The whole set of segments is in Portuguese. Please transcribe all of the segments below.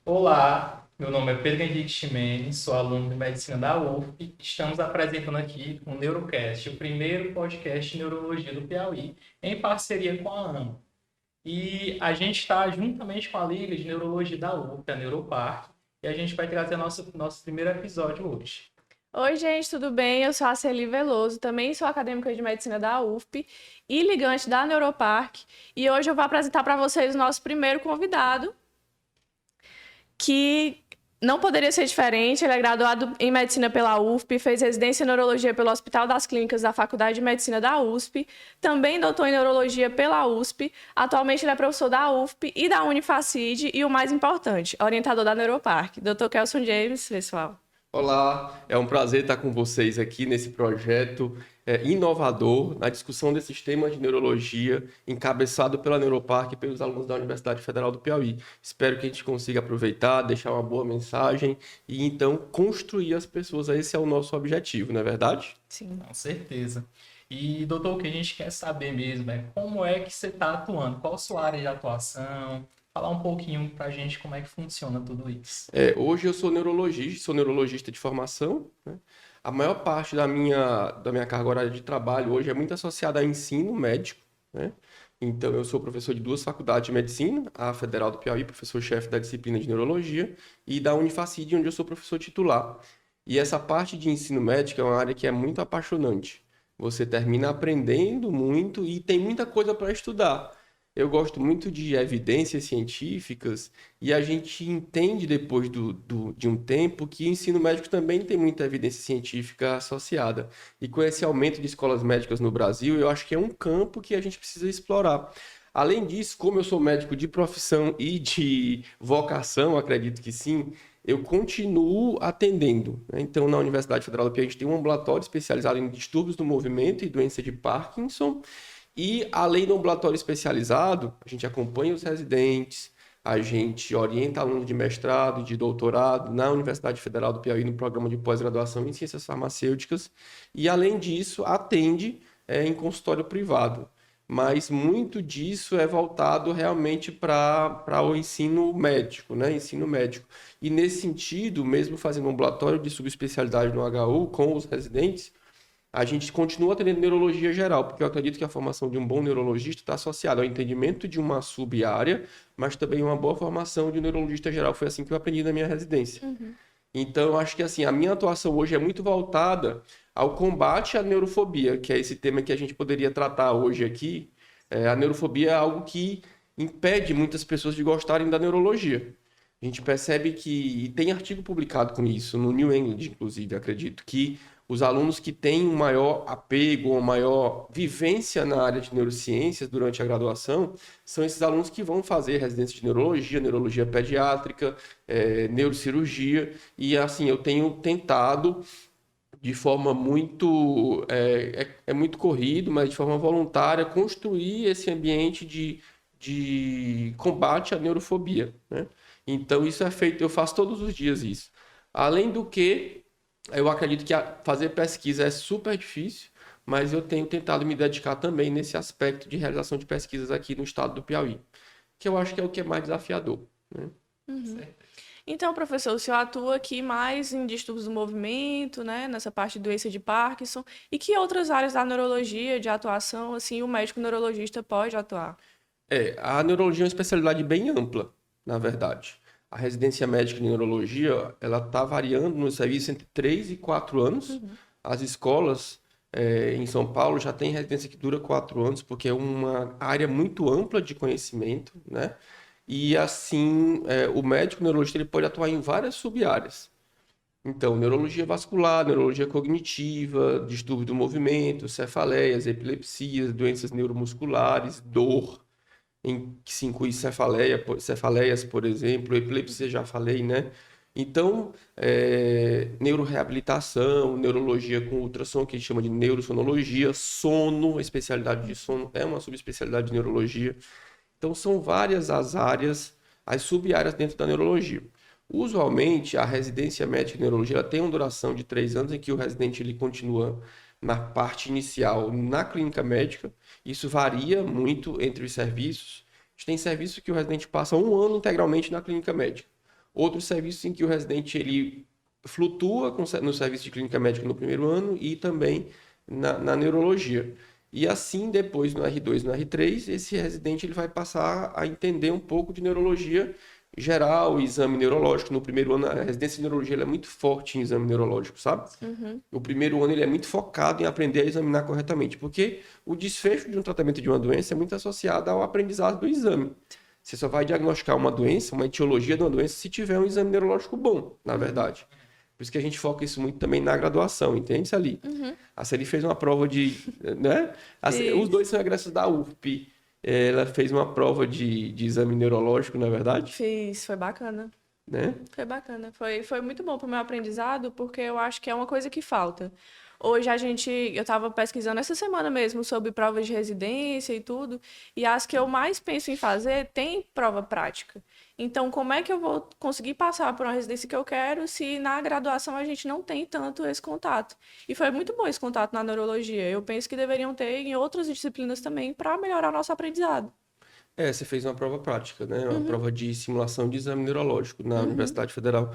Olá, meu nome é Pedro Henrique Ximenes, sou aluno de Medicina da UFP. Estamos apresentando aqui o Neurocast, o primeiro podcast de neurologia do Piauí, em parceria com a AMA. E a gente está juntamente com a Liga de Neurologia da UFP, a Neuroparque, e a gente vai trazer nosso primeiro episódio hoje. Oi, gente, tudo bem? Eu sou a Celi Veloso, também sou acadêmica de medicina da UFP e ligante da Neuropark. E hoje eu vou apresentar para vocês o nosso primeiro convidado, que não poderia ser diferente. Ele é graduado em medicina pela UFP, fez residência em neurologia pelo Hospital das Clínicas da Faculdade de Medicina da USP, também doutor em neurologia pela USP. Atualmente ele é professor da UFP e da Unifacid e, o mais importante, orientador da Neuropark. Dr. Kelson James, pessoal. Olá, é um prazer estar com vocês aqui nesse projeto inovador na discussão desses temas de neurologia, encabeçado pela Neuropark e pelos alunos da Universidade Federal do Piauí. Espero que a gente consiga aproveitar, deixar uma boa mensagem e então construir as pessoas. Esse é o nosso objetivo, não é verdade? Sim. Com certeza. E, doutor, o que a gente quer saber mesmo é como é que você está atuando, qual a sua área de atuação, falar um pouquinho para a gente como é que funciona tudo isso. Hoje eu sou neurologista de formação, né? A maior parte da minha carga horária de trabalho hoje é muito associada a ensino médico, né? Então, eu sou professor de duas faculdades de medicina, a Federal do Piauí, professor-chefe da disciplina de neurologia, e da Unifacid, onde eu sou professor titular. E essa parte de ensino médico é uma área que é muito apaixonante. Você termina aprendendo muito e tem muita coisa para estudar. Eu gosto muito de evidências científicas e a gente entende depois de um tempo que o ensino médico também tem muita evidência científica associada. E com esse aumento de escolas médicas no Brasil, eu acho que é um campo que a gente precisa explorar. Além disso, como eu sou médico de profissão e de vocação, acredito que sim, eu continuo atendendo, né? Então, na Universidade Federal do Piauí, a gente tem um ambulatório especializado em distúrbios do movimento e doença de Parkinson. E além do ambulatório especializado, a gente acompanha os residentes, a gente orienta alunos de mestrado e de doutorado na Universidade Federal do Piauí no programa de pós-graduação em ciências farmacêuticas e além disso atende em consultório privado. Mas muito disso é voltado realmente para o ensino médico, né? Ensino médico. E nesse sentido, mesmo fazendo um ambulatório de subespecialidade no HU com os residentes, a gente continua atendendo neurologia geral, porque eu acredito que a formação de um bom neurologista está associada ao entendimento de uma sub-área, mas também uma boa formação de neurologista geral. Foi assim que eu aprendi na minha residência. Então, eu acho que assim, a minha atuação hoje é muito voltada ao combate à neurofobia, que é esse tema que a gente poderia tratar hoje aqui. A neurofobia é algo que impede muitas pessoas de gostarem da neurologia. A gente percebe que, e tem artigo publicado com isso, no New England, inclusive, acredito, que os alunos que têm um maior apego, uma maior vivência na área de neurociências durante a graduação, são esses alunos que vão fazer residência de neurologia, neurologia pediátrica, neurocirurgia, e assim, eu tenho tentado de forma muito, é muito corrido, mas de forma voluntária, construir esse ambiente de combate à neurofobia, né? Então, isso é feito, eu faço todos os dias isso. Além do que, eu acredito que fazer pesquisa é super difícil, mas eu tenho tentado me dedicar também nesse aspecto de realização de pesquisas aqui no estado do Piauí, que eu acho que é o que é mais desafiador, né? Então, professor, o senhor atua aqui mais em distúrbios do movimento, né, nessa parte de doença de Parkinson, e que outras áreas da neurologia, de atuação, assim, o médico neurologista pode atuar? A neurologia é uma especialidade bem ampla, na verdade. A residência médica de neurologia, ela está variando no serviço entre 3 e 4 anos. As escolas, em São Paulo já têm residência que dura 4 anos, porque é uma área muito ampla de conhecimento, né? E assim, o médico neurologista ele pode atuar em várias sub-áreas. Então, neurologia vascular, neurologia cognitiva, distúrbio do movimento, cefaleias, epilepsias, doenças neuromusculares, dor, em que se inclui cefaleias, por exemplo, epilepsia, já falei, né? Então, neuroreabilitação, neurologia com ultrassom, que a gente chama de neurossonologia, sono, especialidade de sono, é uma subespecialidade de neurologia. Então, são várias as áreas, as sub-áreas dentro da neurologia. Usualmente, a residência médica em neurologia ela tem uma duração de 3 anos, em que o residente ele continua na parte inicial na clínica médica. Isso varia muito entre os serviços. A gente tem serviço que o residente passa 1 ano integralmente na clínica médica. Outros serviços em que o residente ele flutua no serviço de clínica médica no primeiro ano e também na neurologia. E assim, depois no R2 e no R3, esse residente ele vai passar a entender um pouco de neurologia geral, exame neurológico. No primeiro ano, a residência de neurologia ela é muito forte em exame neurológico, sabe? O primeiro ano ele é muito focado em aprender a examinar corretamente, porque o desfecho de um tratamento de uma doença é muito associado ao aprendizado do exame. Você só vai diagnosticar uma doença, uma etiologia de uma doença, se tiver um exame neurológico bom, na verdade. Por isso que a gente foca isso muito também na graduação, entende, Sally? A Sally fez uma prova de... né? Os dois são egressos da UFP. Ela fez uma prova de exame neurológico, na verdade? Fiz, foi bacana. Né? Foi bacana. Foi muito bom para o meu aprendizado, porque eu acho que é uma coisa que falta. Hoje eu estava pesquisando essa semana mesmo sobre provas de residência e tudo, e as que eu mais penso em fazer tem prova prática. Então, como é que eu vou conseguir passar por uma residência que eu quero se na graduação a gente não tem tanto esse contato? E foi muito bom esse contato na neurologia. Eu penso que deveriam ter em outras disciplinas também para melhorar o nosso aprendizado. Você fez uma prova prática, né? Uma prova de simulação de exame neurológico na Universidade Federal.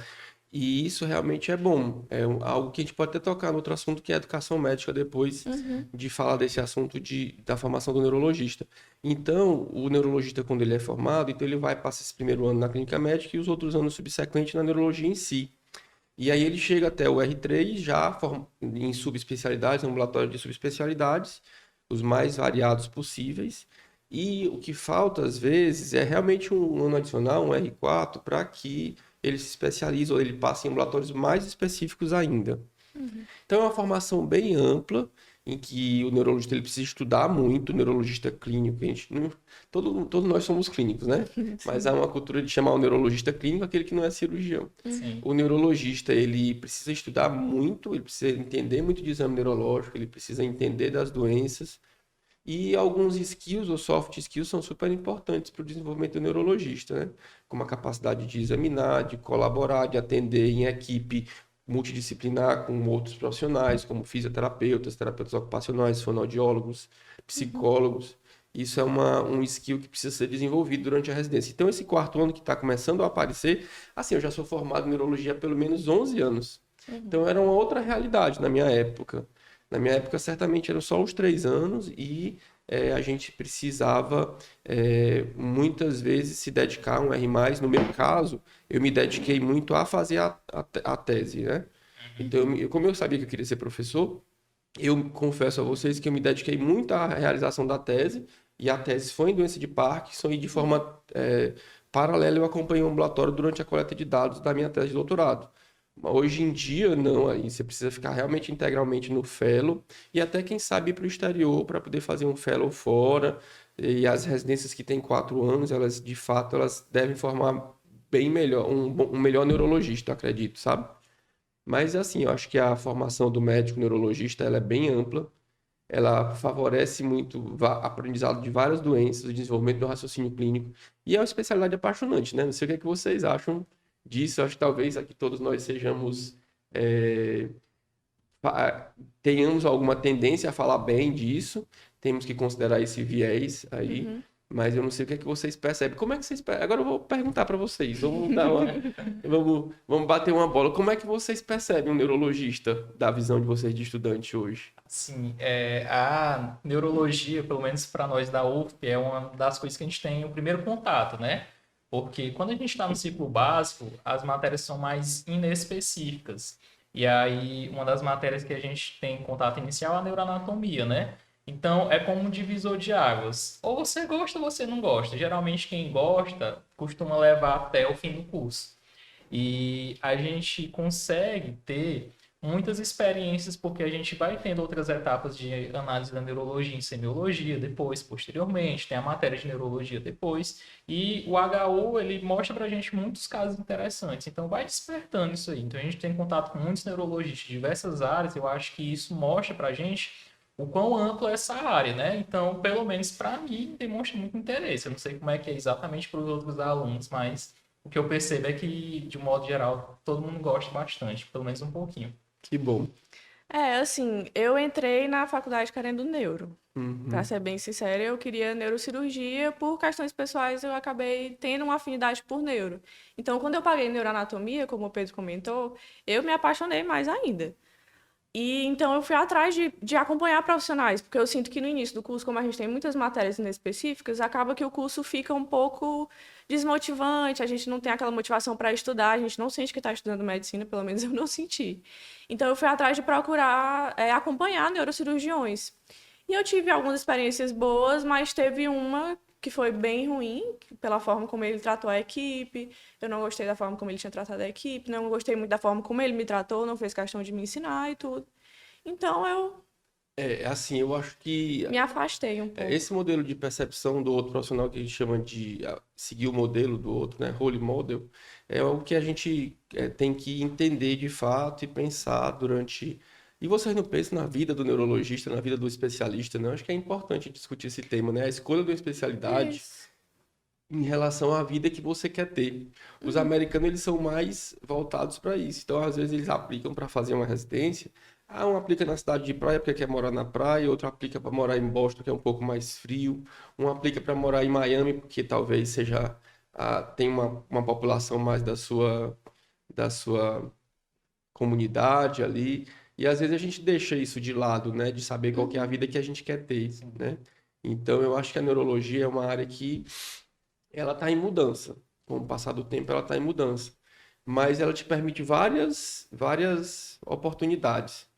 E isso realmente é bom. Algo que a gente pode até tocar no outro assunto, que é a educação médica, depois de falar desse assunto da formação do neurologista. Então, o neurologista, quando ele é formado, então ele vai passar esse primeiro ano na clínica médica e os outros anos subsequentes na neurologia em si. E aí ele chega até o R3 já em subespecialidades, ambulatório de subespecialidades, os mais variados possíveis. E o que falta, às vezes, é realmente um ano adicional, um R4, para que ele se especialize ou ele passe em ambulatórios mais específicos ainda. Então, é uma formação bem ampla, em que o neurologista ele precisa estudar muito, o neurologista clínico, todos nós somos clínicos, né? Mas há uma cultura de chamar o neurologista clínico aquele que não é cirurgião. Sim. O neurologista, ele precisa estudar muito, ele precisa entender muito de exame neurológico, ele precisa entender das doenças, e alguns skills ou soft skills são super importantes para o desenvolvimento do neurologista, né? Como a capacidade de examinar, de colaborar, de atender em equipe multidisciplinar com outros profissionais, como fisioterapeutas, terapeutas ocupacionais, fonoaudiólogos, psicólogos. Isso é um skill que precisa ser desenvolvido durante a residência. Então, esse quarto ano que está começando a aparecer, assim, eu já sou formado em neurologia há pelo menos 11 anos. Então, era uma outra realidade na minha época. Na minha época, certamente, eram só os 3 anos e a gente precisava, muitas vezes, se dedicar a um R+. No meu caso, eu me dediquei muito a fazer a tese, né? Então, como eu sabia que eu queria ser professor, eu confesso a vocês que eu me dediquei muito à realização da tese, e a tese foi em doença de Parkinson, e de forma paralela eu acompanhei o ambulatório durante a coleta de dados da minha tese de doutorado. Hoje em dia, não, aí você precisa ficar realmente integralmente no fellow e até, quem sabe, ir para o exterior para poder fazer um fellow fora. E as residências que têm 4 anos, elas, de fato, elas devem formar bem melhor, um melhor neurologista, acredito, sabe? Mas, assim, eu acho que a formação do médico neurologista, ela é bem ampla, ela favorece muito o aprendizado de várias doenças, o desenvolvimento do raciocínio clínico, e é uma especialidade apaixonante, né? Não sei o que é que vocês acham disso. Eu acho que talvez aqui todos nós sejamos, tenhamos alguma tendência a falar bem disso, temos que considerar esse viés aí, mas eu não sei o que é que vocês percebem. Como é que vocês percebem? Agora eu vou perguntar para vocês, vamos bater uma bola. Como é que vocês percebem um neurologista da visão de vocês de estudante hoje? Sim, a neurologia, pelo menos para nós da UFP, é uma das coisas que a gente tem o primeiro contato, né? Porque quando a gente está no ciclo básico, as matérias são mais inespecíficas. E aí, uma das matérias que a gente tem contato inicial é a neuroanatomia, né? Então, é como um divisor de águas. Ou você gosta ou você não gosta. Geralmente, quem gosta costuma levar até o fim do curso. E a gente consegue ter muitas experiências, porque a gente vai tendo outras etapas de análise da neurologia em semiologia depois, posteriormente, tem a matéria de neurologia depois, e o HU, ele mostra pra gente muitos casos interessantes, então vai despertando isso aí. Então a gente tem contato com muitos neurologistas de diversas áreas, eu acho que isso mostra pra gente o quão ampla é essa área, né? Então, pelo menos para mim, demonstra muito interesse. Eu não sei como é que é exatamente para os outros alunos, mas o que eu percebo é que, de modo geral, todo mundo gosta bastante, pelo menos um pouquinho. Que bom. Assim, eu entrei na faculdade querendo neuro. Pra Uhum. ser bem sincera, eu queria neurocirurgia, por questões pessoais eu acabei tendo uma afinidade por neuro. Então, quando eu paguei neuroanatomia, como o Pedro comentou, eu me apaixonei mais ainda. E então eu fui atrás de acompanhar profissionais, porque eu sinto que no início do curso, como a gente tem muitas matérias inespecíficas, acaba que o curso fica um pouco desmotivante, a gente não tem aquela motivação para estudar, a gente não sente que está estudando medicina, pelo menos eu não senti. Então eu fui atrás de procurar acompanhar neurocirurgiões. E eu tive algumas experiências boas, mas teve uma que foi bem ruim, pela forma como ele tratou a equipe. Eu não gostei da forma como ele tinha tratado a equipe, não gostei muito da forma como ele me tratou, não fez questão de me ensinar e tudo. Então eu Assim, eu acho que me afastei um pouco. esse modelo de percepção do outro profissional que a gente chama de seguir o modelo do outro, né, role model, é o que a gente tem que entender de fato e pensar durante. E vocês não pensam na vida do neurologista, na vida do especialista, não? Acho que é importante discutir esse tema, né? A escolha da especialidade Isso. em relação à vida que você quer ter. Os americanos, eles são mais voltados para isso. Então, às vezes, eles aplicam para fazer uma residência. Um aplica na cidade de praia porque quer morar na praia, outro aplica para morar em Boston, que é um pouco mais frio. Um aplica para morar em Miami, porque talvez seja tem uma população mais da sua comunidade ali. E às vezes a gente deixa isso de lado, né? De saber qual que é a vida que a gente quer ter, Sim. né? Então, eu acho que a neurologia é uma área que ela está em mudança. Com o passar do tempo, ela está em mudança. Mas ela te permite várias oportunidades.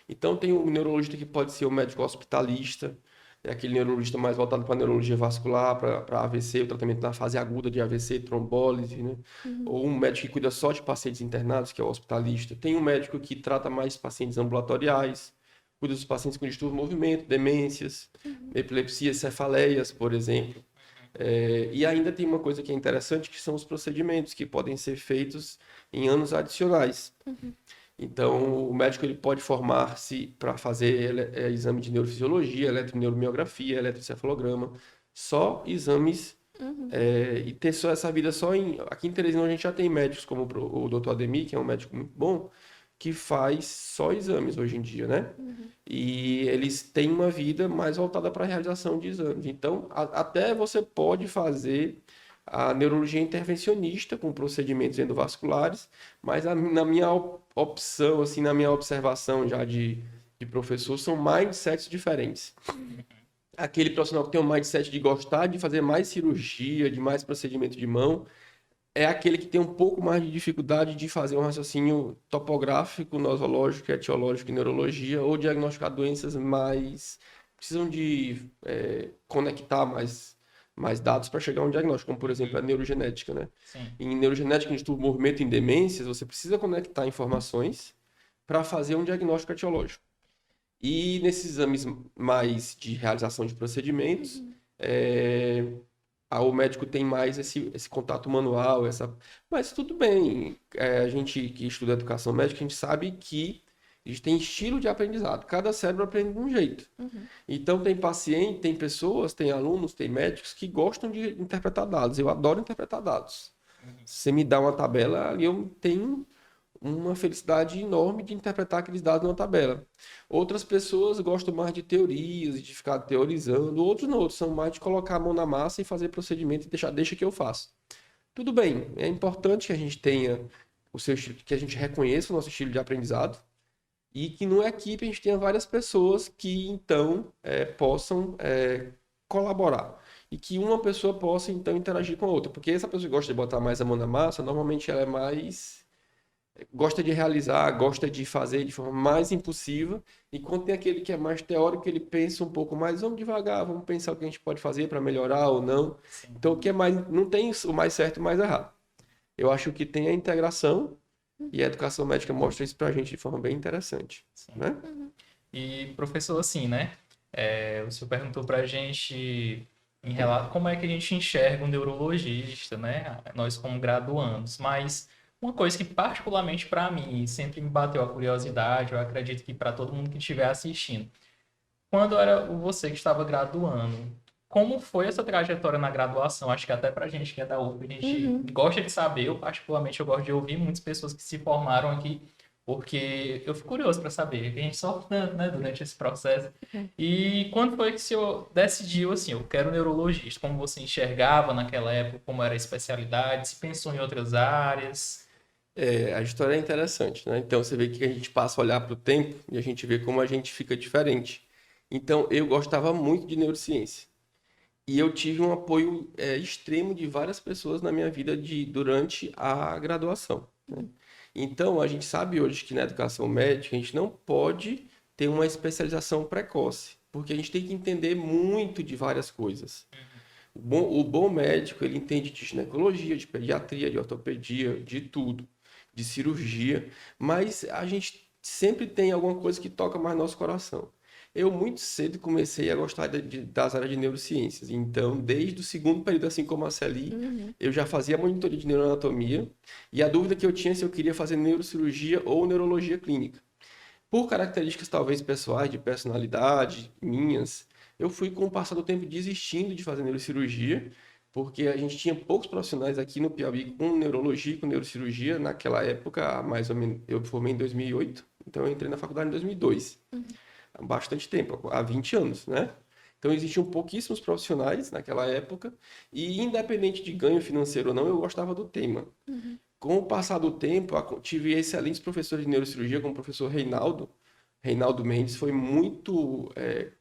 Então, tem o neurologista que pode ser o médico hospitalista, é aquele neurologista mais voltado para neurologia vascular, para AVC, o tratamento na fase aguda de AVC, trombólise, né? Ou um médico que cuida só de pacientes internados, que é o hospitalista. Tem um médico que trata mais pacientes ambulatoriais, cuida dos pacientes com distúrbio do movimento, demências, epilepsias, cefaleias, por exemplo. E ainda tem uma coisa que é interessante, que são os procedimentos que podem ser feitos em anos adicionais. Então, o médico ele pode formar-se para fazer exame de neurofisiologia, eletroneuromiografia, eletroencefalograma, só exames e ter só essa vida só em... Aqui em Teresina a gente já tem médicos como o Dr. Ademir, que é um médico muito bom, que faz só exames hoje em dia, né? E eles têm uma vida mais voltada para a realização de exames. Então, até você pode fazer a neurologia intervencionista com procedimentos endovasculares, mas na minha opção, assim, na minha observação já de professor, são mindsets diferentes. Aquele profissional que tem um mindset de gostar de fazer mais cirurgia, de mais procedimento de mão, é aquele que tem um pouco mais de dificuldade de fazer um raciocínio topográfico, nosológico, etiológico e neurologia, ou diagnosticar doenças mais... precisam de conectar mais dados para chegar a um diagnóstico, como por exemplo a neurogenética, né? Sim. Em neurogenética, em estudo do movimento em demências, você precisa conectar informações para fazer um diagnóstico etiológico. E nesses exames mais de realização de procedimentos, o médico tem mais esse contato manual, mas tudo bem. A gente que estuda educação médica, a gente sabe que a gente tem estilo de aprendizado. Cada cérebro aprende de um jeito. Então, tem pessoas, tem alunos, tem médicos que gostam de interpretar dados. Eu adoro interpretar dados. Se você me dá uma tabela, ali eu tenho uma felicidade enorme de interpretar aqueles dados numa tabela. Outras pessoas gostam mais de teorias, de ficar teorizando. Outros não, outros são mais de colocar a mão na massa e fazer procedimento e deixa que eu faço. Tudo bem, é importante que a gente tenha o seu estilo, que a gente reconheça o nosso estilo de aprendizado e que numa equipe a gente tenha várias pessoas que então possam colaborar. E que uma pessoa possa então interagir com a outra. Porque essa pessoa que gosta de botar mais a mão na massa, normalmente ela é mais gosta de realizar, gosta de fazer de forma mais impulsiva, enquanto tem aquele que é mais teórico, ele pensa um pouco mais, vamos devagar, vamos pensar o que a gente pode fazer para melhorar ou não. Sim. Então, o que é mais, não tem o mais certo e o mais errado. Eu acho que tem a integração e a educação médica mostra isso para a gente de forma bem interessante, Sim. né? E, professor, assim, né? O senhor perguntou para a gente em relação como é que a gente enxerga um neurologista, né? Nós como graduandos, mas uma coisa que particularmente para mim sempre me bateu a curiosidade, eu acredito que para todo mundo que estiver assistindo, quando era você que estava graduando, como foi essa trajetória na graduação? Acho que até para a gente que é da UFBA, a gente gosta de saber, eu particularmente eu gosto de ouvir muitas pessoas que se formaram aqui, porque eu fico curioso para saber, que a gente sofre tanto, né, durante esse processo. E quando foi que o senhor decidiu, assim, eu quero neurologista? Como você enxergava naquela época, como era a especialidade, se pensou em outras áreas? A história é interessante, né? Então você vê que a gente passa a olhar para o tempo e a gente vê como a gente fica diferente. Então eu gostava muito de neurociência. E eu tive um apoio extremo de várias pessoas na minha vida durante a graduação, né? Então, a gente sabe hoje que na educação médica a gente não pode ter uma especialização precoce, porque a gente tem que entender muito de várias coisas. O bom médico, ele entende de ginecologia, de pediatria, de ortopedia, de tudo, de cirurgia, mas a gente sempre tem alguma coisa que toca mais nosso coração. Eu muito cedo comecei a gostar das áreas de neurociências. Então, desde o segundo período, assim como a Celi, eu já fazia monitoria de neuroanatomia. E a dúvida que eu tinha é se eu queria fazer neurocirurgia ou neurologia clínica. Por características talvez pessoais, de personalidade, minhas, eu fui com o passar do tempo desistindo de fazer neurocirurgia, porque a gente tinha poucos profissionais aqui no Piauí com neurologia e com neurocirurgia. Naquela época, mais ou menos, eu formei em 2008, então eu entrei na faculdade em 2002. Há bastante tempo, há 20 anos, né? Então existiam pouquíssimos profissionais naquela época e independente de ganho financeiro ou não, eu gostava do tema. Com o passar do tempo, tive excelentes professores de neurocirurgia, como o professor Reinaldo Mendes, foi muito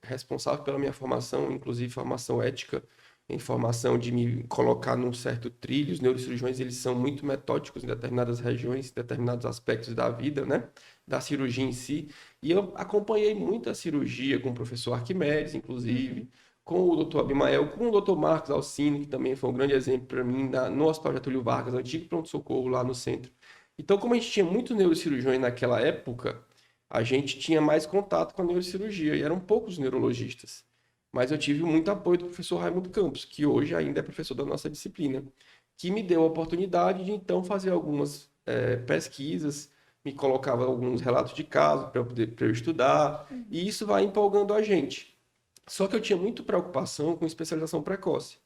responsável pela minha formação, inclusive formação ética, em formação de me colocar num certo trilho. Os neurocirurgiões, eles são muito metódicos em determinadas regiões, em determinados aspectos da vida, né? Da cirurgia em si. E eu acompanhei muito a cirurgia com o professor Arquimedes, inclusive, com o doutor Abimael, com o doutor Marcos Alcine, que também foi um grande exemplo para mim, no Hospital Getúlio Vargas, antigo pronto-socorro lá no centro. Então, como a gente tinha muitos neurocirurgiões naquela época, a gente tinha mais contato com a neurocirurgia, e eram poucos neurologistas. Mas eu tive muito apoio do professor Raimundo Campos, que hoje ainda é professor da nossa disciplina, que me deu a oportunidade de, então, fazer algumas pesquisas, me colocava alguns relatos de caso para eu estudar, e isso vai empolgando a gente. Só que eu tinha muita preocupação com especialização precoce.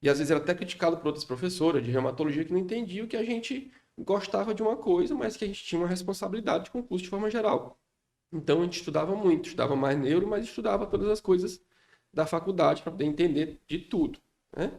E às vezes era até criticado por outras professoras de reumatologia que não entendiam que a gente gostava de uma coisa, mas que a gente tinha uma responsabilidade com o curso de forma geral. Então a gente estudava muito, estudava mais neuro, mas estudava todas as coisas da faculdade para poder entender de tudo, né?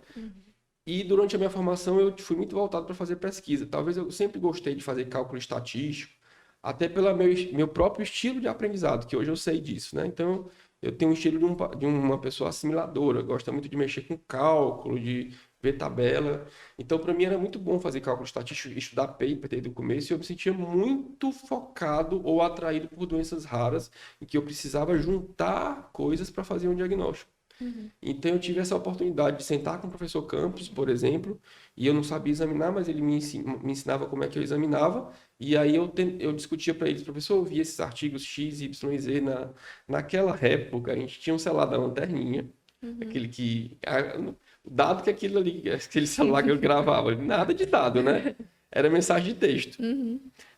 E durante a minha formação eu fui muito voltado para fazer pesquisa. Talvez eu sempre gostei de fazer cálculo estatístico, até pelo meu próprio estilo de aprendizado, que hoje eu sei disso, né? Então eu tenho um estilo de uma pessoa assimiladora, gosta muito de mexer com cálculo, de ver tabela. Então, para mim era muito bom fazer cálculo estatístico, estudar paper desde o começo, e eu me sentia muito focado ou atraído por doenças raras, em que eu precisava juntar coisas para fazer um diagnóstico. Então, eu tive essa oportunidade de sentar com o professor Campos, por exemplo, e eu não sabia examinar, mas ele me ensinava como é que eu examinava, e aí eu discutia para eles: professor, eu vi esses artigos X, Y e Z naquela época, a gente tinha um celular da lanterninha, aquele que... O dado que aquele celular que eu gravava, nada de dado, né? Era mensagem de texto.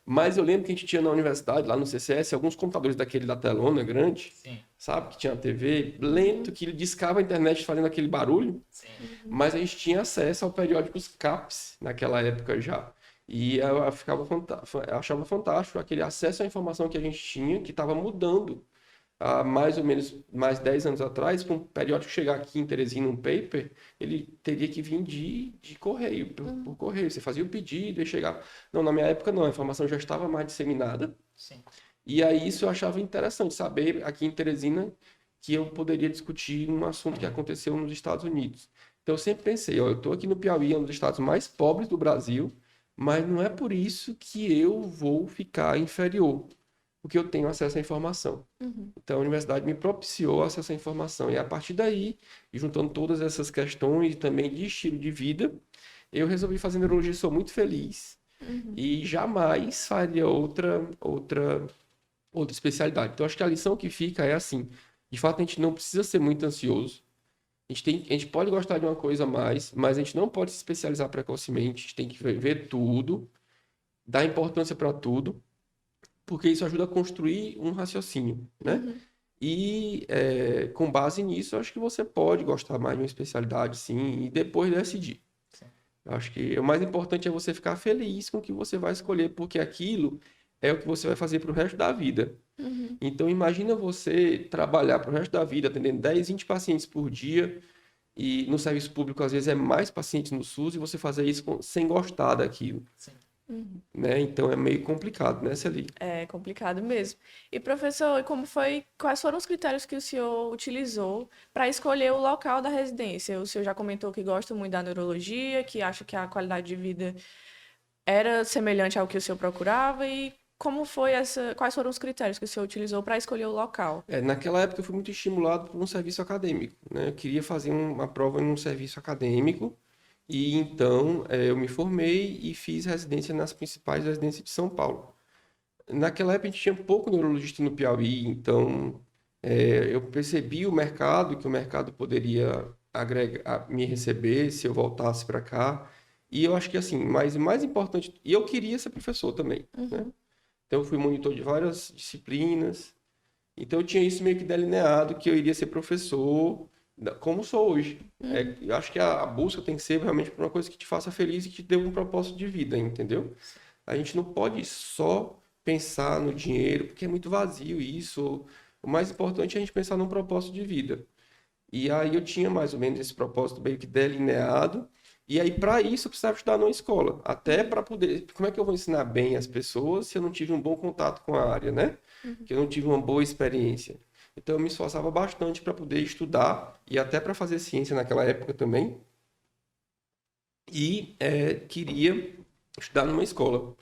Mas eu lembro que a gente tinha na universidade, lá no CCS, alguns computadores daquele da telona grande, Sim, sabe? Que tinha TV lento, que ele discava a internet fazendo aquele barulho. sim. Mas a gente tinha acesso ao periódicos CAPES naquela época já. E eu achava fantástico aquele acesso à informação que a gente tinha, que estava mudando. Há mais ou menos mais 10 anos atrás, para um periódico chegar aqui em Teresina, um paper, ele teria que vir de correio, por correio. Você fazia o pedido e chegava. Não, na minha época não, a informação já estava mais disseminada. Sim. E aí isso eu achava interessante, saber aqui em Teresina que eu poderia discutir um assunto que aconteceu nos Estados Unidos. Então eu sempre pensei: ó, eu estou aqui no Piauí, é um dos estados mais pobres do Brasil, mas não é por isso que eu vou ficar inferior, porque eu tenho acesso à informação. Então a universidade me propiciou acesso à informação. E a partir daí, e juntando todas essas questões também de estilo de vida, eu resolvi fazer neurologia. Sou muito feliz e jamais faria outra especialidade. Então acho que a lição que fica é assim: de fato a gente não precisa ser muito ansioso. A gente pode gostar de uma coisa a mais, mas a gente não pode se especializar precocemente. A gente tem que ver tudo, dar importância para tudo, porque isso ajuda a construir um raciocínio, né? E com base nisso, eu acho que você pode gostar mais de uma especialidade, sim, e depois decidir. Sim. Eu acho que o mais importante é você ficar feliz com o que você vai escolher, porque aquilo é o que você vai fazer para o resto da vida. Uhum. Então, imagina você trabalhar para o resto da vida, atendendo 10, 20 pacientes por dia, e no serviço público, às vezes, é mais pacientes no SUS, e você fazer isso sem gostar daquilo, Sim. Uhum. né? Então, é meio complicado, né, Celi? É complicado mesmo. E professor, quais foram os critérios que o senhor utilizou para escolher o local da residência? O senhor já comentou que gosta muito da neurologia, que acha que a qualidade de vida era semelhante ao que o senhor procurava e quais foram os critérios que o senhor utilizou para escolher o local? Naquela época, eu fui muito estimulado por um serviço acadêmico, né? Eu queria fazer uma prova em um serviço acadêmico, e então eu me formei e fiz residência nas principais residências de São Paulo. Naquela época a gente tinha pouco neurologista no Piauí, então eu percebi o mercado, que o mercado poderia me receber se eu voltasse para cá. E eu acho que assim, mas o mais importante, e eu queria ser professor também, né? Uhum. Então eu fui monitor de várias disciplinas, então eu tinha isso meio que delineado, que eu iria ser professor, como sou hoje. Uhum. Eu acho que a busca tem que ser realmente por uma coisa que te faça feliz e que te dê um propósito de vida, entendeu? A gente não pode só pensar no dinheiro, porque é muito vazio isso. O mais importante é a gente pensar num propósito de vida. E aí eu tinha mais ou menos esse propósito meio que delineado. E aí, para isso, eu precisava estudar numa escola. Até para poder. Como é que eu vou ensinar bem as pessoas se eu não tive um bom contato com a área, né? Que eu não tive uma boa experiência. Então, eu me esforçava bastante para poder estudar e até para fazer ciência naquela época também. E queria estudar numa escola.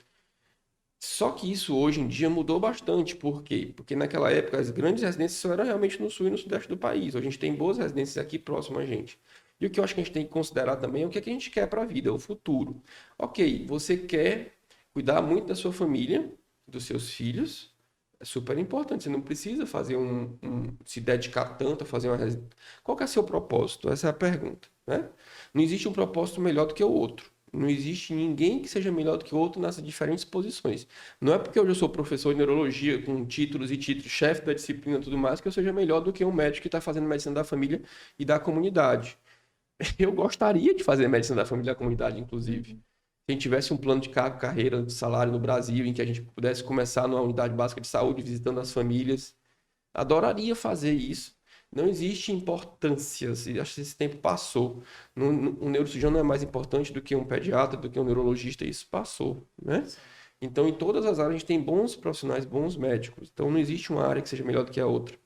Só que isso hoje em dia mudou bastante. Por quê? Porque naquela época as grandes residências só eram realmente no sul e no sudeste do país. Hoje a gente tem boas residências aqui próximo a gente. E o que eu acho que a gente tem que considerar também é o que é que a gente quer para a vida, o futuro. Ok, você quer cuidar muito da sua família, dos seus filhos, é super importante. Você não precisa fazer se dedicar tanto a fazer uma residência. Qual que é o seu propósito? Essa é a pergunta, né? Não existe um propósito melhor do que o outro. Não existe ninguém que seja melhor do que o outro nessas diferentes posições. Não é porque hoje eu sou professor de neurologia, com títulos e títulos, chefe da disciplina e tudo mais, que eu seja melhor do que um médico que está fazendo medicina da família e da comunidade. Eu gostaria de fazer medicina da família e da comunidade, inclusive. Se a gente tivesse um plano de carreira, de salário no Brasil, em que a gente pudesse começar numa unidade básica de saúde, visitando as famílias, adoraria fazer isso. Não existe importância, acho que esse tempo passou. Um neurocirurgião não é mais importante do que um pediatra, do que um neurologista, isso passou, né? Então, em todas as áreas, a gente tem bons profissionais, bons médicos. Então, não existe uma área que seja melhor do que a outra.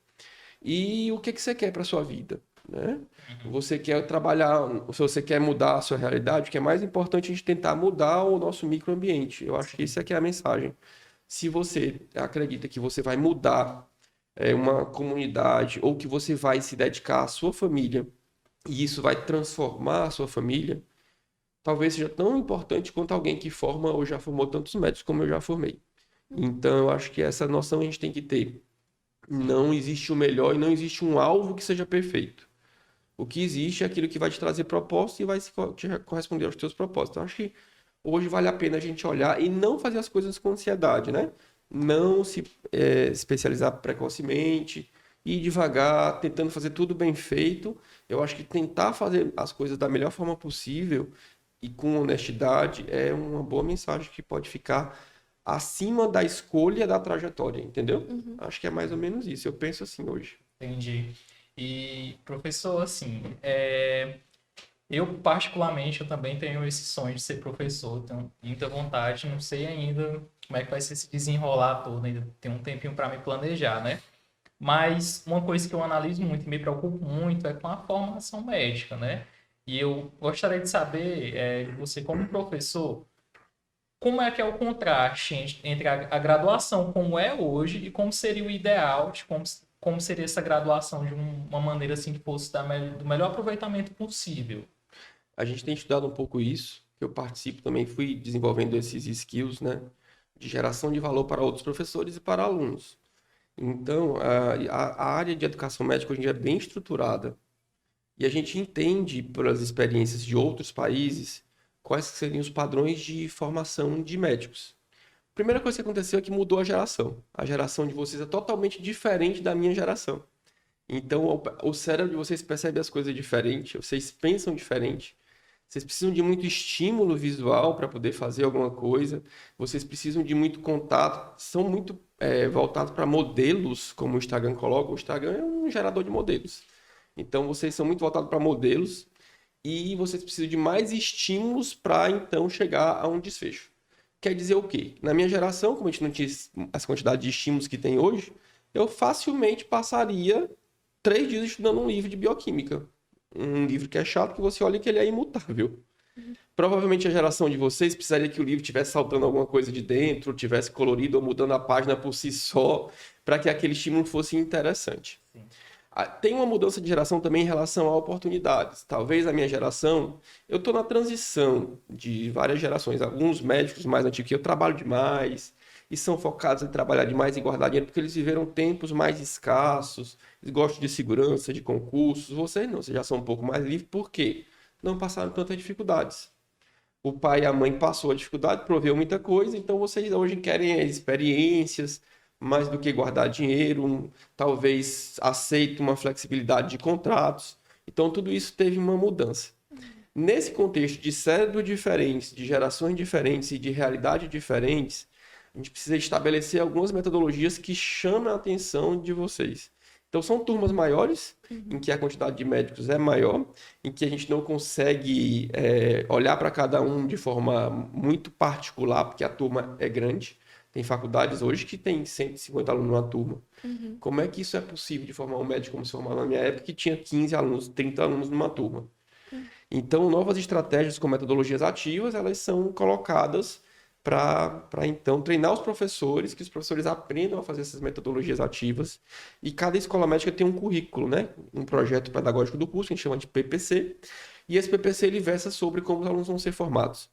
E o que que você quer para a sua vida, né? Você quer trabalhar, se você quer mudar a sua realidade, o que é mais importante é a gente tentar mudar o nosso microambiente. Eu acho que isso aqui é a mensagem. Se você acredita que você vai mudar uma comunidade ou que você vai se dedicar à sua família e isso vai transformar a sua família, talvez seja tão importante quanto alguém que forma ou já formou tantos médicos como eu já formei. Então, eu acho que essa noção a gente tem que ter. Não existe o melhor e não existe um alvo que seja perfeito. O que existe é aquilo que vai te trazer propósito e vai te corresponder aos teus propósitos. Eu acho que hoje vale a pena a gente olhar e não fazer as coisas com ansiedade, né? Não se especializar precocemente, ir devagar, tentando fazer tudo bem feito. Eu acho que tentar fazer as coisas da melhor forma possível e com honestidade é uma boa mensagem que pode ficar acima da escolha da trajetória, entendeu? Acho que é mais ou menos isso. Eu penso assim hoje. Entendi. E, professor, assim, eu particularmente eu também tenho esse sonho de ser professor, tenho muita vontade, não sei ainda como é que vai ser se desenrolar todo, ainda tem um tempinho para me planejar, né? Mas uma coisa que eu analiso muito e me preocupo muito é com a formação médica, né? E eu gostaria de saber, de você como professor, como é que é o contraste entre a graduação como é hoje e como seria o ideal, de como seria essa graduação de uma maneira assim que fosse do melhor aproveitamento possível. A gente tem estudado um pouco isso, que eu participo também, fui desenvolvendo esses skills, né, de geração de valor para outros professores e para alunos. Então, a área de educação médica hoje em dia é bem estruturada. E a gente entende, pelas experiências de outros países, quais seriam os padrões de formação de médicos. A primeira coisa que aconteceu é que mudou a geração. A geração de vocês é totalmente diferente da minha geração. Então, o cérebro de vocês percebe as coisas diferente, vocês pensam diferente. Vocês precisam de muito estímulo visual para poder fazer alguma coisa. Vocês precisam de muito contato. São muito voltados para modelos, como o Instagram coloca. O Instagram é um gerador de modelos. Então, vocês são muito voltados para modelos e vocês precisam de mais estímulos para, então, chegar a um desfecho. Quer dizer o quê? Na minha geração, como a gente não tinha essa quantidade de estímulos que tem hoje, eu facilmente passaria 3 dias estudando um livro de bioquímica. Um livro que é chato, que você olha que ele é imutável. Provavelmente a geração de vocês precisaria que o livro tivesse saltando alguma coisa de dentro, tivesse colorido ou mudando a página por si só, para que aquele estímulo fosse interessante. Sim. Tem uma mudança de geração também em relação a oportunidades. Talvez a minha geração, eu estou na transição de várias gerações. Alguns médicos mais antigos que eu trabalho demais e são focados em trabalhar demais e guardar dinheiro porque eles viveram tempos mais escassos, eles gostam de segurança, de concursos. Vocês não, vocês já são um pouco mais livres porque não passaram tantas dificuldades. O pai e a mãe passou a dificuldade, proveu muita coisa, então vocês hoje querem experiências, mais do que guardar dinheiro, talvez aceite uma flexibilidade de contratos. Então, tudo isso teve uma mudança. Nesse contexto de cérebros diferentes, de gerações diferentes e de realidades diferentes, a gente precisa estabelecer algumas metodologias que chamem a atenção de vocês. Então, são turmas maiores, em que a quantidade de médicos é maior, em que a gente não consegue olhar para cada um de forma muito particular, porque a turma é grande. Tem faculdades hoje que tem 150 alunos numa turma. Como é que isso é possível de formar um médico como se formava na minha época, que tinha 15 alunos, 30 alunos numa turma? Então, novas estratégias com metodologias ativas, elas são colocadas para então treinar os professores, que os professores aprendam a fazer essas metodologias ativas. E cada escola médica tem um currículo, né? Um projeto pedagógico do curso, que a gente chama de PPC. E esse PPC ele versa sobre como os alunos vão ser formados.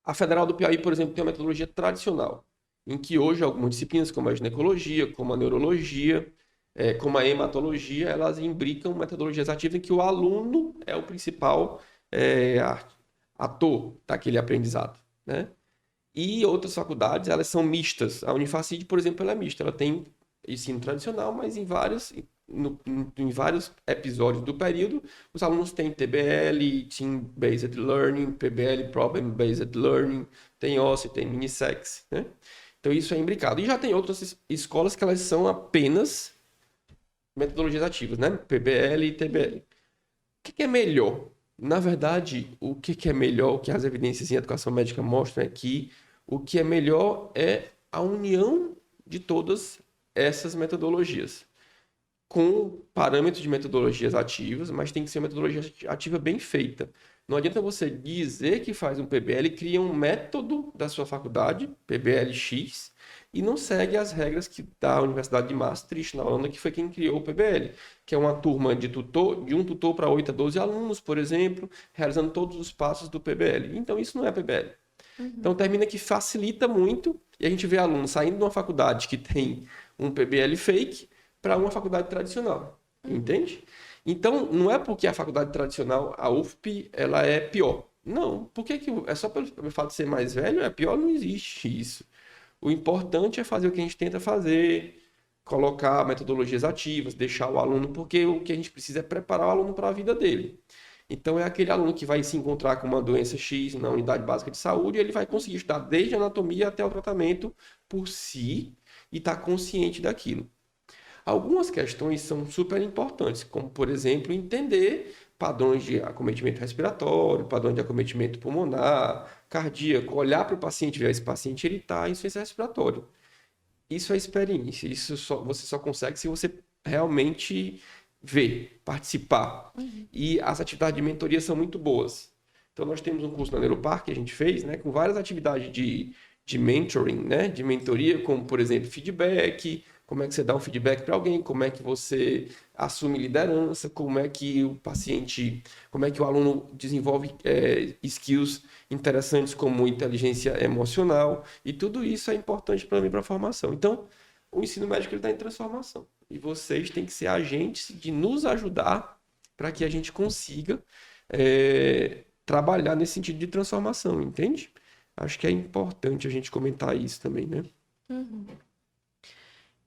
A Federal do Piauí, por exemplo, tem uma metodologia tradicional, em que hoje algumas disciplinas, como a ginecologia, como a neurologia, como a hematologia, elas imbricam metodologias ativas em que o aluno é o principal ator daquele aprendizado, né? E outras faculdades, elas são mistas. A Unifacid, por exemplo, ela é mista. Ela tem ensino tradicional, mas em vários episódios do período, os alunos têm TBL, Team Based Learning, PBL, Problem Based Learning, tem OSCE, tem Minisex, né? Então isso é imbricado. E já tem outras escolas que elas são apenas metodologias ativas, né? PBL e TBL. O que é melhor? Na verdade, o que é melhor, o que as evidências em educação médica mostram é que o que é melhor é a união de todas essas metodologias, com parâmetros de metodologias ativas, mas tem que ser uma metodologia ativa bem feita. Não adianta você dizer que faz um PBL, cria um método da sua faculdade, PBL-X, e não segue as regras da Universidade de Maastricht, na Holanda, que foi quem criou o PBL, que é uma turma de um tutor para 8 a 12 alunos, por exemplo, realizando todos os passos do PBL. Então, isso não é PBL. Então, termina que facilita muito, e a gente vê alunos saindo de uma faculdade que tem um PBL fake para uma faculdade tradicional, entende? Então, não é porque a faculdade tradicional, a UFP, ela é pior. Não, é só pelo fato de ser mais velho, é pior, não existe isso. O importante é fazer o que a gente tenta fazer, colocar metodologias ativas, deixar o aluno, porque o que a gente precisa é preparar o aluno para a vida dele. Então, é aquele aluno que vai se encontrar com uma doença X na unidade básica de saúde, e ele vai conseguir estudar desde a anatomia até o tratamento por si e estar consciente daquilo. Algumas questões são super importantes, como, por exemplo, entender padrões de acometimento respiratório, padrões de acometimento pulmonar, cardíaco, olhar para o paciente, ver esse paciente ele está em insuficiência respiratória. Isso é experiência, você só consegue se você realmente ver, participar. E as atividades de mentoria são muito boas. Então, nós temos um curso na Neuropark que a gente fez, né, com várias atividades de mentoring, né, de mentoria, como, por exemplo, feedback, como é que você dá um feedback para alguém, como é que você assume liderança, como é que o aluno desenvolve skills interessantes como inteligência emocional, e tudo isso é importante para mim, para a formação. Então, o ensino médico está em transformação, e vocês têm que ser agentes de nos ajudar para que a gente consiga trabalhar nesse sentido de transformação, entende? Acho que é importante a gente comentar isso também, né?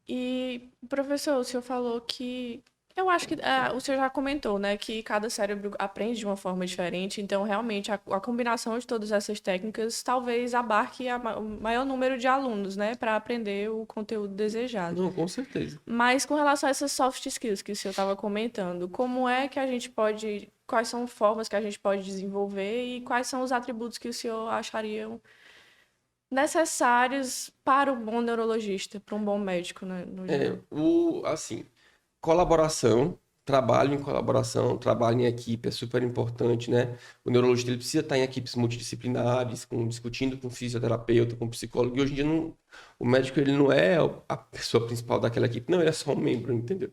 E, professor, o senhor falou que Eu acho que o senhor já comentou, né, que cada cérebro aprende de uma forma diferente, então realmente a combinação de todas essas técnicas talvez abarque o maior número de alunos, né, para aprender o conteúdo desejado. Não, com certeza. Mas com relação a essas soft skills que o senhor estava comentando, como é que a gente pode, quais são formas que a gente pode desenvolver e quais são os atributos que o senhor achariam necessários para o bom neurologista, para um bom médico, né, no geral? Assim, colaboração, trabalho em colaboração, trabalho em equipe é super importante, né? O neurologista ele precisa estar em equipes multidisciplinares, discutindo com fisioterapeuta, com psicólogo. E hoje em dia o médico ele não é a pessoa principal daquela equipe, não, ele é só um membro, entendeu?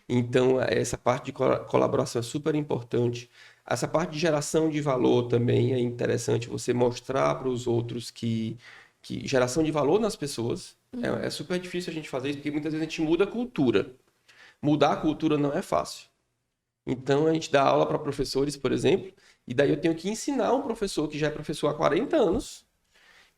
Então, essa parte de colaboração é super importante. Essa parte de geração de valor também é interessante, você mostrar para os outros que geração de valor nas pessoas é super difícil a gente fazer isso, porque muitas vezes a gente muda a cultura. Mudar a cultura não é fácil. Então, a gente dá aula para professores, por exemplo, e daí eu tenho que ensinar um professor que já é professor há 40 anos,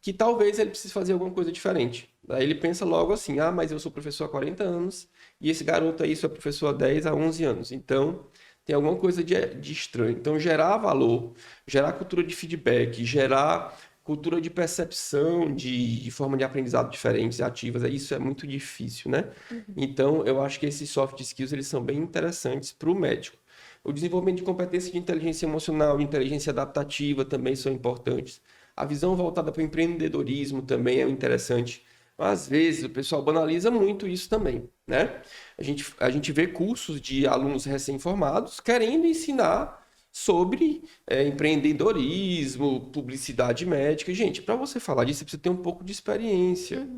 que talvez ele precise fazer alguma coisa diferente. Daí ele pensa logo assim, mas eu sou professor há 40 anos, e esse garoto aí só é professor há 10, há 11 anos. Então, tem alguma coisa de estranho. Então, gerar valor, gerar cultura de feedback, gerar cultura de percepção de forma de aprendizado diferentes, ativas, isso é muito difícil, né? Então, eu acho que esses soft skills, eles são bem interessantes para o médico. O desenvolvimento de competência de inteligência emocional, de inteligência adaptativa também são importantes. A visão voltada para o empreendedorismo também é interessante. Às vezes, o pessoal banaliza muito isso também, né? A gente vê cursos de alunos recém-formados querendo ensinar sobre empreendedorismo, publicidade médica. Gente, para você falar disso, você precisa ter um pouco de experiência.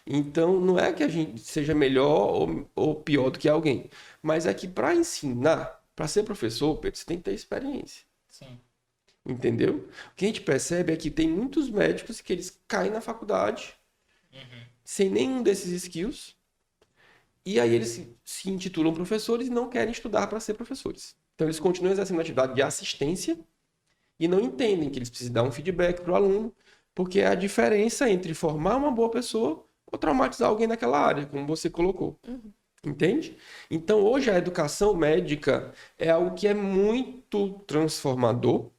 Então, não é que a gente seja melhor ou pior do que alguém, mas é que para ensinar, para ser professor, Pedro, você tem que ter experiência. Sim. Entendeu? O que a gente percebe é que tem muitos médicos que eles caem na faculdade sem nenhum desses skills, e aí eles se intitulam professores e não querem estudar para ser professores. Então, eles continuam exercendo atividade de assistência e não entendem que eles precisam dar um feedback para o aluno, porque é a diferença entre formar uma boa pessoa ou traumatizar alguém naquela área, como você colocou. Entende? Então, hoje a educação médica é algo que é muito transformador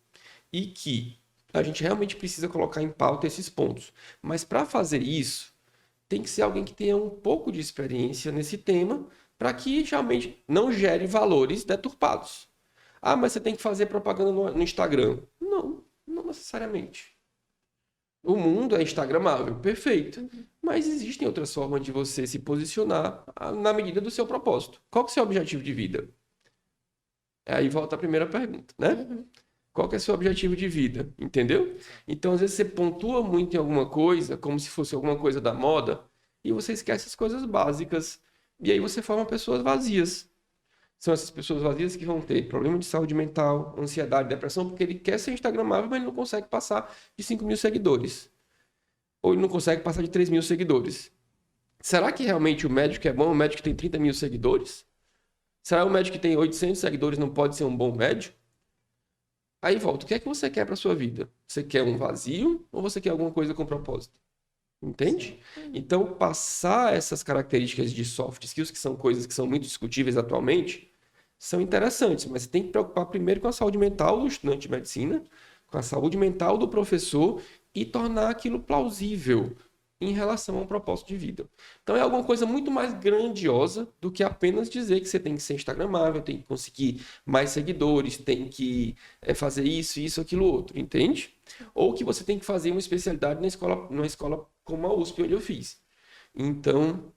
e que a gente realmente precisa colocar em pauta esses pontos. Mas para fazer isso, tem que ser alguém que tenha um pouco de experiência nesse tema, para que realmente não gere valores deturpados. Mas você tem que fazer propaganda no Instagram. Não, não necessariamente. O mundo é instagramável, perfeito. Mas existem outras formas de você se posicionar na medida do seu propósito. Qual que é o seu objetivo de vida? Aí volta a primeira pergunta, né? Qual que é o seu objetivo de vida? Entendeu? Então, às vezes, você pontua muito em alguma coisa, como se fosse alguma coisa da moda, e você esquece as coisas básicas. E aí você forma pessoas vazias. São essas pessoas vazias que vão ter problema de saúde mental, ansiedade, depressão, porque ele quer ser instagramável, mas ele não consegue passar de 5 mil seguidores. Ou ele não consegue passar de 3 mil seguidores. Será que realmente o médico é bom? O médico que tem 30 mil seguidores? Será que o médico que tem 800 seguidores não pode ser um bom médico? Aí volta, o que é que você quer para sua vida? Você quer um vazio ou você quer alguma coisa com propósito? Entende? Então, passar essas características de soft skills, que são coisas que são muito discutíveis atualmente, são interessantes, mas você tem que preocupar primeiro com a saúde mental do estudante de medicina, com a saúde mental do professor e tornar aquilo plausível em relação a um propósito de vida. Então, é alguma coisa muito mais grandiosa do que apenas dizer que você tem que ser instagramável, tem que conseguir mais seguidores, tem que fazer isso, aquilo, outro, entende? Ou que você tem que fazer uma especialidade numa escola como a USP, onde eu fiz. Então,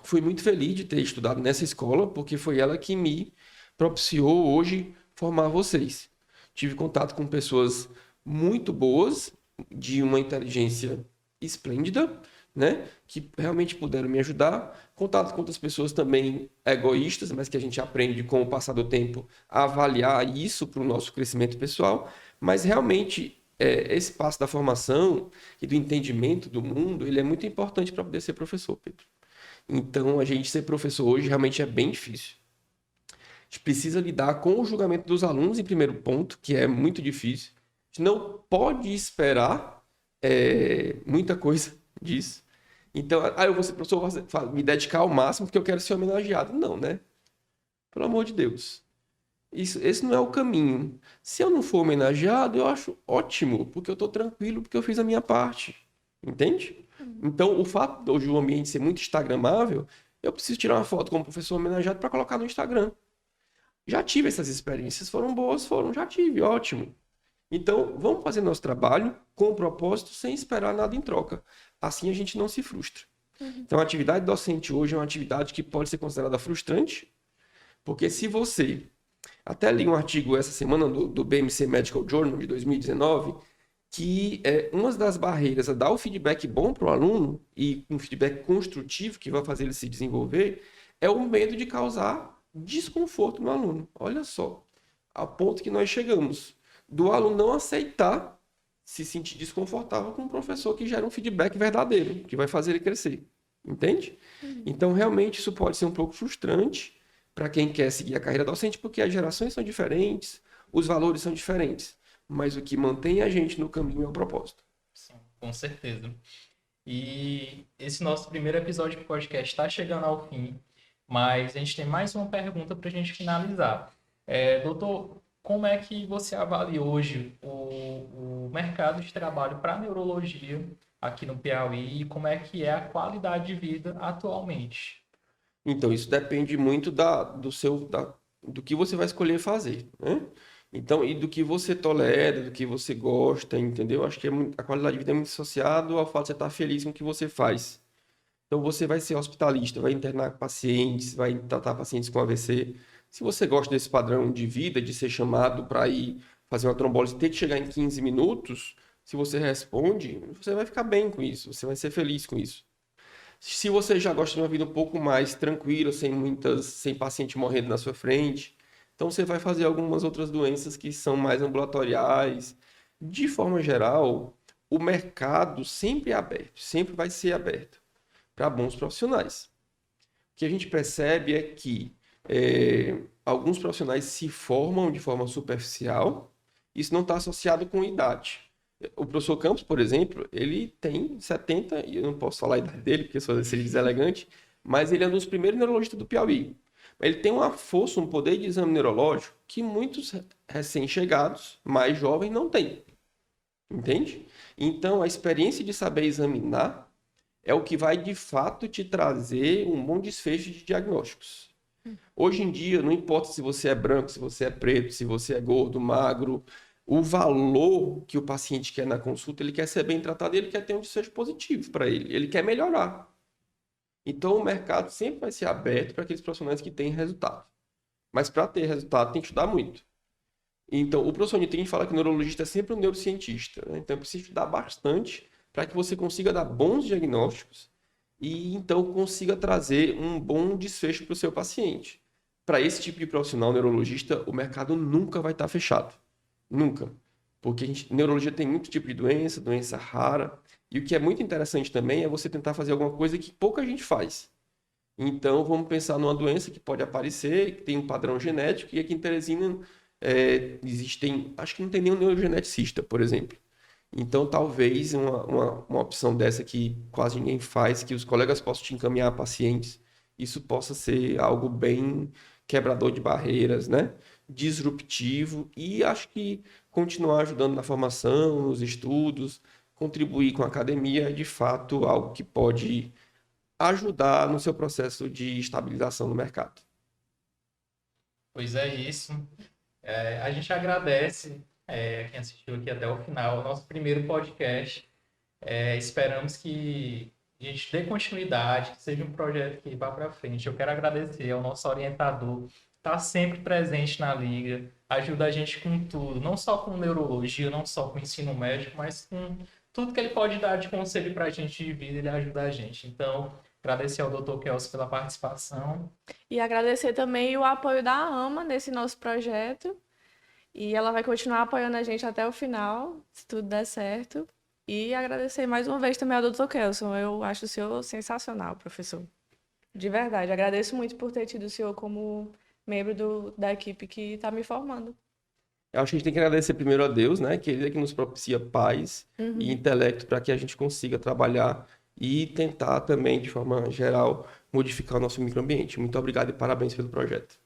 fui muito feliz de ter estudado nessa escola, porque foi ela que me propiciou hoje formar vocês. Tive contato com pessoas muito boas, de uma inteligência esplêndida, né? Que realmente puderam me ajudar. Contato com outras pessoas também egoístas, mas que a gente aprende com o passar do tempo a avaliar isso para o nosso crescimento pessoal. Mas realmente esse passo da formação e do entendimento do mundo, ele é muito importante para poder ser professor, Pedro. Então, a gente ser professor hoje realmente é bem difícil. A gente precisa lidar com o julgamento dos alunos, em primeiro ponto, que é muito difícil. A gente não pode esperar muita coisa disso. Então, eu vou ser professor, vou me dedicar ao máximo porque eu quero ser homenageado. Não, né? Pelo amor de Deus. Esse não é o caminho. Se eu não for homenageado, eu acho ótimo, porque eu estou tranquilo, porque eu fiz a minha parte. Entende? Então, o fato de hoje o ambiente ser muito instagramável, eu preciso tirar uma foto como professor homenageado para colocar no Instagram. Já tive essas experiências, foram boas, já tive, ótimo. Então, vamos fazer nosso trabalho com o propósito, sem esperar nada em troca. Assim a gente não se frustra. Então, a atividade docente hoje é uma atividade que pode ser considerada frustrante, porque se você... Até li um artigo essa semana do BMC Medical Journal de 2019, que uma das barreiras a dar o feedback bom para o aluno e um feedback construtivo que vai fazer ele se desenvolver é o medo de causar desconforto no aluno. Olha só, ao ponto que nós chegamos do aluno não aceitar se sentir desconfortável com um professor que gera um feedback verdadeiro, que vai fazer ele crescer. Entende? Então, realmente, isso pode ser um pouco frustrante para quem quer seguir a carreira docente, porque as gerações são diferentes, os valores são diferentes. Mas o que mantém a gente no caminho é o propósito. Sim, com certeza. E esse nosso primeiro episódio do podcast está chegando ao fim, mas a gente tem mais uma pergunta para a gente finalizar. Doutor, como é que você avalia hoje o mercado de trabalho para neurologia aqui no Piauí e como é que é a qualidade de vida atualmente? Então, isso depende muito do que você vai escolher fazer, né? Então, e do que você tolera, do que você gosta, entendeu? Acho que a qualidade de vida é muito associado ao fato de você estar feliz com o que você faz. Então, você vai ser hospitalista, vai internar pacientes, vai tratar pacientes com AVC. Se você gosta desse padrão de vida, de ser chamado para ir fazer uma trombólise, ter que chegar em 15 minutos, se você responde, você vai ficar bem com isso, você vai ser feliz com isso. Se você já gosta de uma vida um pouco mais tranquila, sem paciente morrendo na sua frente, então você vai fazer algumas outras doenças que são mais ambulatoriais. De forma geral, o mercado sempre é aberto, sempre vai ser aberto para bons profissionais. O que a gente percebe é que alguns profissionais se formam de forma superficial, isso não está associado com idade. O professor Campos, por exemplo, ele tem 70, e eu não posso falar a idade dele, porque seria deselegante, mas ele é um dos primeiros neurologistas do Piauí. Ele tem uma força, um poder de exame neurológico que muitos recém-chegados, mais jovens, não têm. Entende? Então, a experiência de saber examinar é o que vai, de fato, te trazer um bom desfecho de diagnósticos. Hoje em dia, não importa se você é branco, se você é preto, se você é gordo, magro, o valor que o paciente quer na consulta, ele quer ser bem tratado, ele quer ter um desfecho positivo para ele quer melhorar. Então, o mercado sempre vai ser aberto para aqueles profissionais que têm resultado. Mas para ter resultado, tem que estudar muito. Então, o professor Nitrin fala que o neurologista é sempre um neurocientista, né? Então, precisa estudar bastante para que você consiga dar bons diagnósticos e, então, consiga trazer um bom desfecho para o seu paciente. Para esse tipo de profissional neurologista, o mercado nunca vai estar fechado. Nunca. Porque neurologia tem muito tipo de doença rara. E o que é muito interessante também é você tentar fazer alguma coisa que pouca gente faz. Então, vamos pensar numa doença que pode aparecer, que tem um padrão genético, e aqui em Teresina acho que não tem nenhum neurogeneticista, por exemplo. Então, talvez uma opção dessa que quase ninguém faz, que os colegas possam te encaminhar a pacientes, isso possa ser algo bem quebrador de barreiras, né? Disruptivo, e acho que continuar ajudando na formação, nos estudos, contribuir com a academia é de fato algo que pode ajudar no seu processo de estabilização no mercado. Pois é isso. A gente agradece quem assistiu aqui até o final, o nosso primeiro podcast. Esperamos que a gente dê continuidade, que seja um projeto que vá para frente. Eu quero agradecer ao nosso orientador, está sempre presente na liga, ajuda a gente com tudo, não só com neurologia, não só com ensino médico, mas com tudo que ele pode dar de conselho para a gente de vida, ele ajuda a gente. Então, agradecer ao Dr. Kelso pela participação. E agradecer também o apoio da AMA nesse nosso projeto. E ela vai continuar apoiando a gente até o final, se tudo der certo. E agradecer mais uma vez também ao Dr. Kelson. Eu acho o senhor sensacional, professor. De verdade. Agradeço muito por ter tido o senhor como membro da equipe que está me formando. Eu acho que a gente tem que agradecer primeiro a Deus, né? Que Ele é que nos propicia paz e intelecto para que a gente consiga trabalhar e tentar também, de forma geral, modificar o nosso microambiente. Muito obrigado e parabéns pelo projeto.